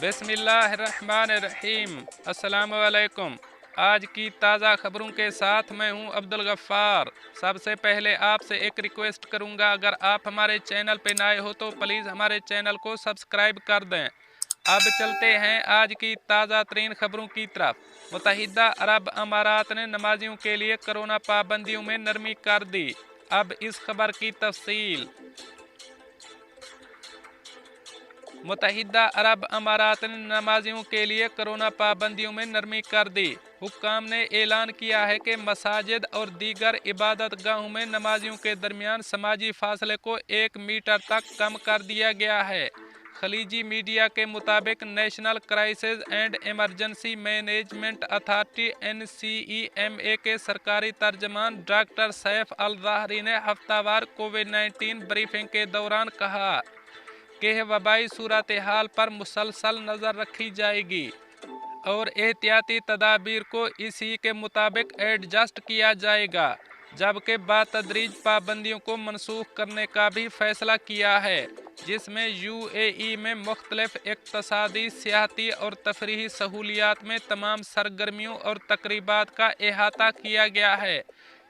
बिस्मिल्लाहिर्रहमानिर्रहीम। अस्सलाम वालेकुम। आज की ताज़ा खबरों के साथ मैं हूं अब्दुल गफ्फार। सबसे पहले आपसे एक रिक्वेस्ट करूंगा, अगर आप हमारे चैनल पे नए हो तो प्लीज़ हमारे चैनल को सब्सक्राइब कर दें। अब चलते हैं आज की ताज़ा तरीन खबरों की तरफ। मुत्तहिदा अरब अमारात ने नमाजियों के लिए कोरोना पाबंदियों में नरमी कर दी। अब इस खबर की तफसील। मुत्तहिदा अरब अमारात ने नमाजियों के लिए कोरोना पाबंदियों में नरमी कर दी। हुक्काम ने ऐलान किया है कि मसाजिद और दीगर इबादत गाहों में नमाजियों के दरमियान समाजी फासले को 1 मीटर तक कम कर दिया गया है। खलीजी मीडिया के मुताबिक national crisis and emergency management authority NCEMA के सरकारी तर्जमान डॉक्टर सैफ अल ज़ाहरी ने हफ्तावार कोविड-19 ब्रीफिंग के दौरान कहा कि वबाई सूरत हाल पर मुसलसल नज़र रखी जाएगी और एहतियाती तदाबीर को इसी के मुताबिक एडजस्ट किया जाएगा, जबकि बातदरीज पाबंदियों को मनसूख करने का भी फैसला किया है, जिसमें UAE में मुख्तलिफ इक़्तिसादी, सियाहती और तफरीही सहूलियात में तमाम सरगर्मियों और तकरीबात का अहाता किया गया है।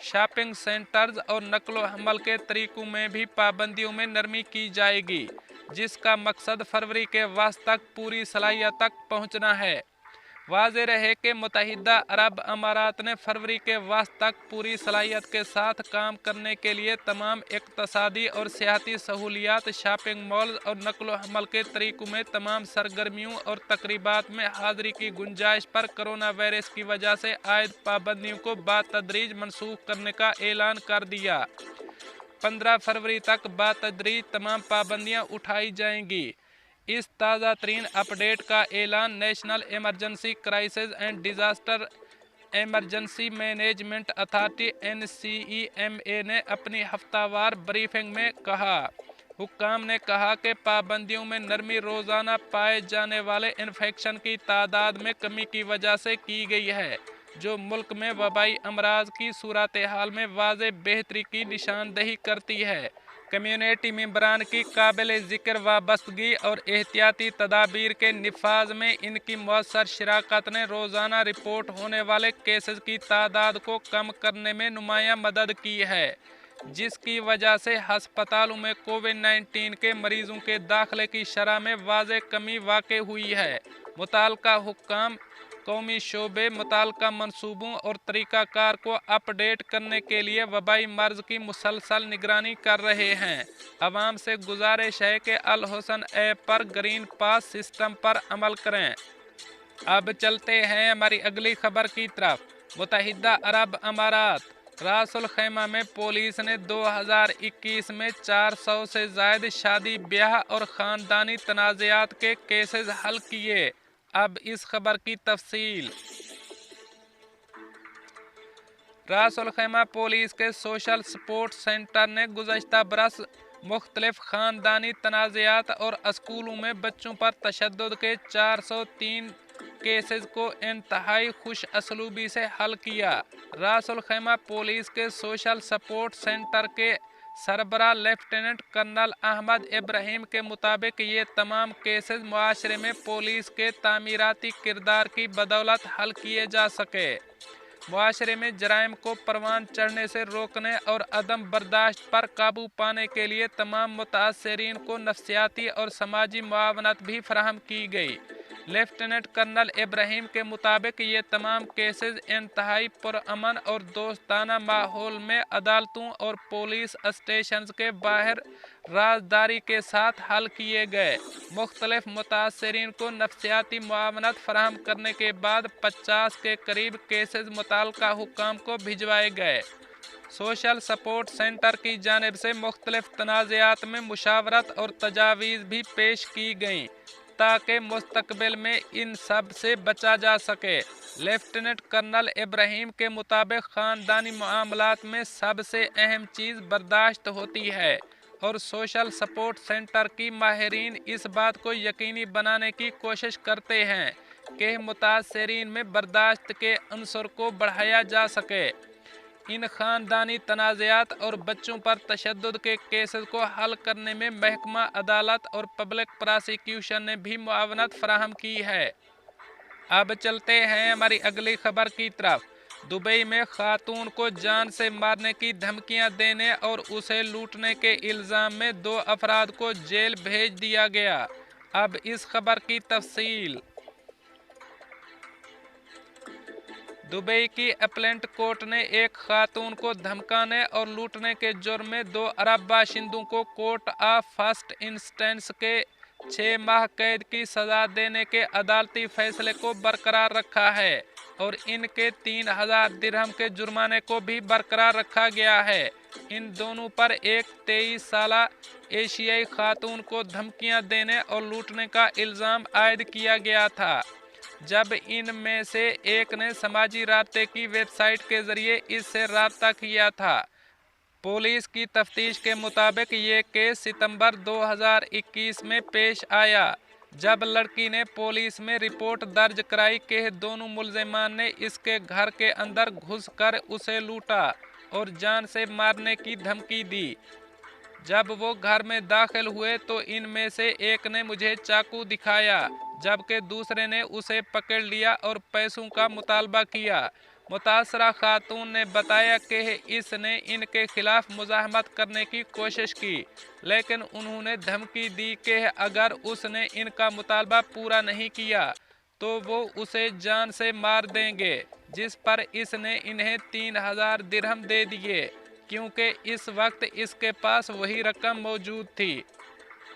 शॉपिंग सेंटर्स और नकलो हमल के तरीक़ों में भी पाबंदियों में नरमी की जाएगी, जिसका मकसद फरवरी के वस्त तक पूरी सलाहियत तक पहुँचना है। वाज़ेह रहे कि मुत्तहिदा अरब अमारात ने फरवरी के वस्त तक पूरी सलाहियत के साथ काम करने के लिए तमाम इक़्तिसादी और सियाहती सहूलियात, शॉपिंग मॉल और नकलो हमल के तरीक़ों में तमाम सरगर्मियों और तकरीबात में हाज़िरी की गुंजाइश पर कोरोना वायरस की वजह से आयद पाबंदियों को बातदरीज मनसूख करने का ऐलान कर दिया। 15 फरवरी तक बातदरीज तमाम पाबंदियाँ उठाई जाएंगी। इस ताज़ा तरीन अपडेट का ऐलान national emergency crisis and disaster emergency management authority NCEMA ने अपनी हफ्तावार ब्रीफिंग में कहा। हुक्काम ने कहा कि पाबंदियों में नरमी रोज़ाना पाए जाने वाले इन्फेक्शन की तादाद में कमी की वजह से की गई है, जो मुल्क में वबाई अमराज की सूरत हाल में वाज़ेह बेहतरी की निशानदही करती है। कम्युनिटी मेंबरान की काबिल ज़िक्र वाबस्तगी और एहतियाती तदाबीर के निफाज में इनकी मौसर शराकत ने रोज़ाना रिपोर्ट होने वाले केसेस की तादाद को कम करने में नुमायाँ मदद की है, जिसकी वजह से हस्पतालों में कोविड-19 के मरीजों के दाखिले की शरह में वाज़ेह कमी वाक़ई हुई है। मुताल्लिका हुक्काम कौमी शोबे मुताल्लिका मंसूबों और तरीक़ाकार को अपडेट करने के लिए वबाई मर्ज़ की मुसलसल निगरानी कर रहे हैं। अवाम से गुजारिश है कि अल हुसन ऐप पर ग्रीन पास सिस्टम पर अमल करें। अब चलते हैं हमारी अगली खबर की तरफ। मुत्तहिदा अरब अमारात रासुल खैमा में पुलिस ने 2021 में 400 से ज़ायद शादी ब्याह और ख़ानदानी तनाज़ात के केसेस हल किए। अब इस खबर की तफसील। रासुल खैमा पुलिस के सोशल सपोर्ट सेंटर ने गुज़श्ता बरस मुख्तलिफ ख़ानदानी तनाज़ात और स्कूलों में बच्चों पर तशद्दुद के 403 केसेस को इंतहाई खुश असलूबी से हल किया। रासुल खैमा पुलिस के सोशल सपोर्ट सेंटर के सरबराह लेफ्टिनेंट कर्नल अहमद इब्राहिम के मुताबिक ये तमाम केसेस मुआशरे में पुलिस के तामीराती किरदार की बदौलत हल किए जा सके। मुआशरे में जराइम को परवान चढ़ने से रोकने और अदम बर्दाश्त पर काबू पाने के लिए तमाम मुतासरीन को नफ्सियाती और समाजी मुआवनत भी फराहम की गई। लेफ्टिनेंट कर्नल इब्राहिम के मुताबिक ये तमाम केसेस इंतहाई पुरअमन और दोस्ताना माहौल में अदालतों और पुलिस स्टेशन के बाहर राजदारी के साथ हल किए गए। मुख्तलिफ मुतासरीन को नफ्सियाती मुआवनत फराहम करने के बाद 50 के करीब केसेस मुताल्लिका हुक्काम को भिजवाए गए। सोशल सपोर्ट सेंटर की जानिब से मुख्तलिफ तनाज़ात में मुशावरत और तजावीज़ भी पेश की गईं ताकि मुस्तकबिल में इन सब से बचा जा सके। लेफ्टिनेंट कर्नल इब्राहिम के मुताबिक ख़ानदानी मामलात में सबसे अहम चीज़ बर्दाश्त होती है और सोशल सपोर्ट सेंटर की माहिरीन इस बात को यकीनी बनाने की कोशिश करते हैं कि मुतासरीन में बर्दाश्त के अंसर को बढ़ाया जा सके। इन खानदानी तनाज़ात और बच्चों पर तशद्दुद के केसेस को हल करने में महकमा अदालत और पब्लिक प्रोसिक्यूशन ने भी मुआवनत फराहम की है। अब चलते हैं हमारी अगली खबर की तरफ। दुबई में खातून को जान से मारने की धमकियां देने और उसे लूटने के इल्ज़ाम में 2 अफराद को जेल भेज दिया गया। अब इस खबर की तफसील। दुबई की अपलेंट कोर्ट ने एक खातून को धमकाने और लूटने के जुर्म में 2 अरब बाशिंदों को कोर्ट ऑफ फर्स्ट इंस्टेंस के 6 माह कैद की सजा देने के अदालती फैसले को बरकरार रखा है और इनके 3000 दिरहम के जुर्माने को भी बरकरार रखा गया है। इन दोनों पर एक 23 साला एशियाई खातून को धमकियां देने और लूटने का इल्ज़ाम आयद किया गया था, जब इनमें से एक ने समाजी राब्ते की वेबसाइट के जरिए इससे राब्ता किया था। पुलिस की तफ्तीश के मुताबिक ये केस सितंबर 2021 में पेश आया, जब लड़की ने पुलिस में रिपोर्ट दर्ज कराई कि दोनों मुल्ज़िमान ने इसके घर के अंदर घुसकर उसे लूटा और जान से मारने की धमकी दी। जब वो घर में दाखिल हुए तो इनमें से एक ने मुझे चाकू दिखाया, जबकि दूसरे ने उसे पकड़ लिया और पैसों का मुतालबा किया। मुतासरा खातून ने बताया कि इसने इनके खिलाफ मुज़ाहमत करने की कोशिश की, लेकिन उन्होंने धमकी दी कि अगर उसने इनका मुतालबा पूरा नहीं किया तो वो उसे जान से मार देंगे, जिस पर इसने इन्हें 3000 दिरहम दे दिए, क्योंकि इस वक्त इसके पास वही रकम मौजूद थी।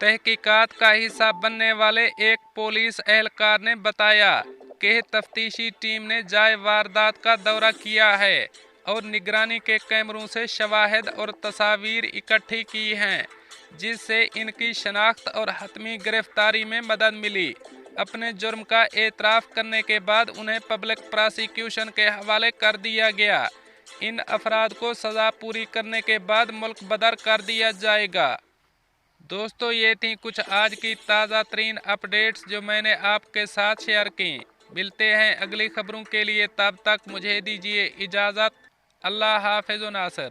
तहकीकात का हिस्सा बनने वाले एक पुलिस एहलकार ने बताया कि तफ्तीशी टीम ने जाए वारदात का दौरा किया है और निगरानी के कैमरों से शवाहिद और तस्वीर इकट्ठी की हैं, जिससे इनकी शनाख्त और हतमी गिरफ्तारी में मदद मिली। अपने जुर्म का एतराफ़ करने के बाद उन्हें पब्लिक प्रोसिक्यूशन के हवाले कर दिया गया। इन अफराद को सज़ा पूरी करने के बाद मुल्क बदर कर दिया जाएगा। दोस्तों, ये थी कुछ आज की ताज़ा तरीन अपडेट्स जो मैंने आपके साथ शेयर की। मिलते हैं अगली खबरों के लिए, तब तक मुझे दीजिए इजाज़त। अल्लाह हाफ़िज़ नासिर।